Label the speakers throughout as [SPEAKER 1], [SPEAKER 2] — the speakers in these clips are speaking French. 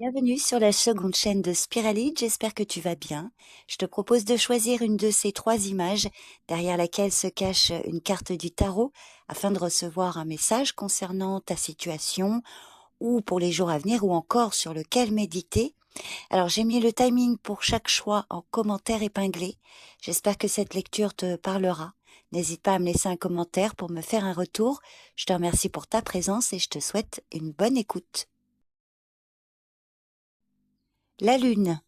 [SPEAKER 1] Bienvenue sur la seconde chaîne de Spiralide, j'espère que tu vas bien. Je te propose de choisir une de ces trois images derrière laquelle se cache une carte du tarot afin de recevoir un message concernant ta situation ou pour les jours à venir ou encore sur lequel méditer. Alors j'ai mis le timing pour chaque choix en commentaire épinglé. J'espère que cette lecture te parlera. N'hésite pas à me laisser un commentaire pour me faire un retour. Je te remercie pour ta présence et je te souhaite une bonne écoute. La lune.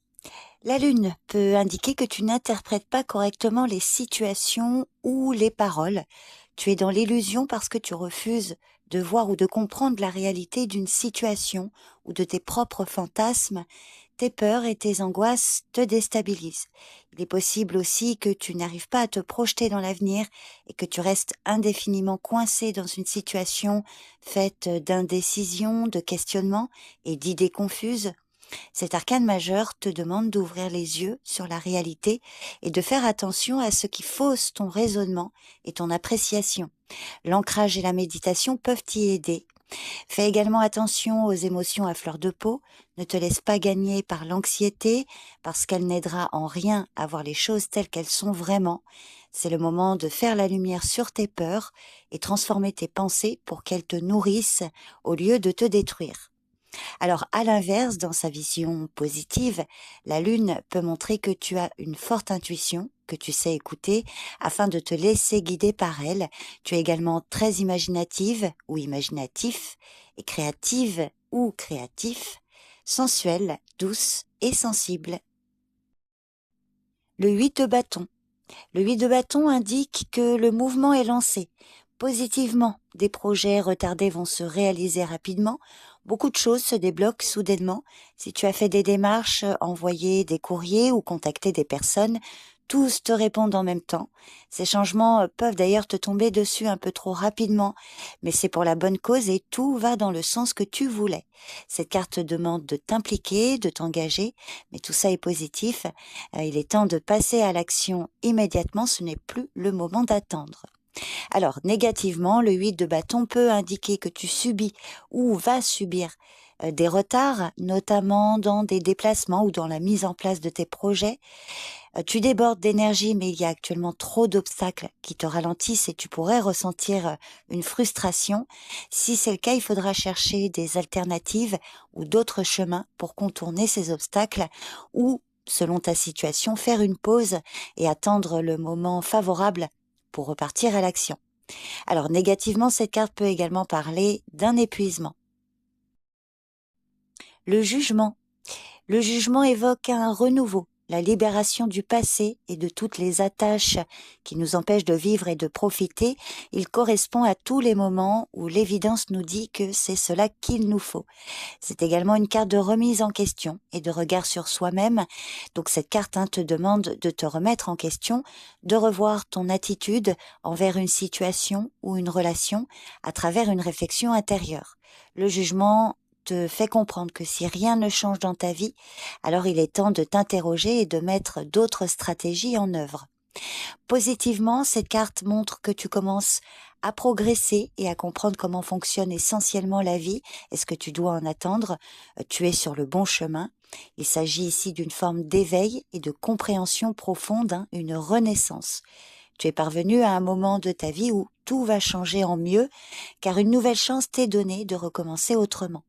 [SPEAKER 1] La lune peut indiquer que tu n'interprètes pas correctement les situations ou les paroles. Tu es dans l'illusion parce que tu refuses de voir ou de comprendre la réalité d'une situation ou de tes propres fantasmes. Tes peurs et tes angoisses te déstabilisent. Il est possible aussi que tu n'arrives pas à te projeter dans l'avenir et que tu restes indéfiniment coincé dans une situation faite d'indécision, de questionnement et d'idées confuses. Cet arcane majeur te demande d'ouvrir les yeux sur la réalité et de faire attention à ce qui fausse ton raisonnement et ton appréciation. L'ancrage et la méditation peuvent t'y aider. Fais également attention aux émotions à fleur de peau. Ne te laisse pas gagner par l'anxiété parce qu'elle n'aidera en rien à voir les choses telles qu'elles sont vraiment. C'est le moment de faire la lumière sur tes peurs et transformer tes pensées pour qu'elles te nourrissent au lieu de te détruire. Alors, à l'inverse, dans sa vision positive, la lune peut montrer que tu as une forte intuition, que tu sais écouter, afin de te laisser guider par elle. Tu es également très imaginative ou imaginatif, et créative ou créatif, sensuelle, douce et sensible. Le 8 de bâton. Le 8 de bâton indique que le mouvement est lancé. Positivement, des projets retardés vont se réaliser rapidement. Beaucoup de choses se débloquent soudainement. Si tu as fait des démarches, envoyé des courriers ou contacté des personnes, tous te répondent en même temps. Ces changements peuvent d'ailleurs te tomber dessus un peu trop rapidement, mais c'est pour la bonne cause et tout va dans le sens que tu voulais. Cette carte te demande de t'impliquer, de t'engager, mais tout ça est positif. Il est temps de passer à l'action immédiatement, ce n'est plus le moment d'attendre. Alors, négativement, le 8 de bâton peut indiquer que tu subis ou vas subir des retards, notamment dans des déplacements ou dans la mise en place de tes projets. Tu débordes d'énergie, mais il y a actuellement trop d'obstacles qui te ralentissent et tu pourrais ressentir une frustration. Si c'est le cas, il faudra chercher des alternatives ou d'autres chemins pour contourner ces obstacles ou, selon ta situation, faire une pause et attendre le moment favorable pour repartir à l'action. Alors négativement, cette carte peut également parler d'un épuisement. Le jugement. Le jugement évoque un renouveau, la libération du passé et de toutes les attaches qui nous empêchent de vivre et de profiter. Il correspond à tous les moments où l'évidence nous dit que c'est cela qu'il nous faut. C'est également une carte de remise en question et de regard sur soi-même. Donc cette carte te demande de te remettre en question, de revoir ton attitude envers une situation ou une relation à travers une réflexion intérieure. Le jugement te fait comprendre que si rien ne change dans ta vie, alors il est temps de t'interroger et de mettre d'autres stratégies en œuvre. Positivement, cette carte montre que tu commences à progresser et à comprendre comment fonctionne essentiellement la vie et ce que tu dois en attendre. Tu es sur le bon chemin. Il s'agit ici d'une forme d'éveil et de compréhension profonde, une renaissance. Tu es parvenu à un moment de ta vie où tout va changer en mieux, car une nouvelle chance t'est donnée de recommencer autrement.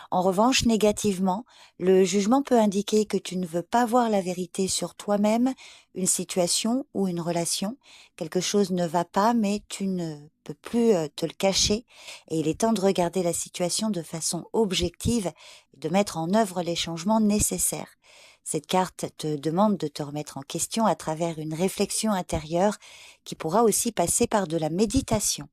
[SPEAKER 1] En revanche, négativement, le jugement peut indiquer que tu ne veux pas voir la vérité sur toi-même, une situation ou une relation. Quelque chose ne va pas, mais tu ne peux plus te le cacher. Et il est temps de regarder la situation de façon objective et de mettre en œuvre les changements nécessaires. Cette carte te demande de te remettre en question à travers une réflexion intérieure qui pourra aussi passer par de la méditation.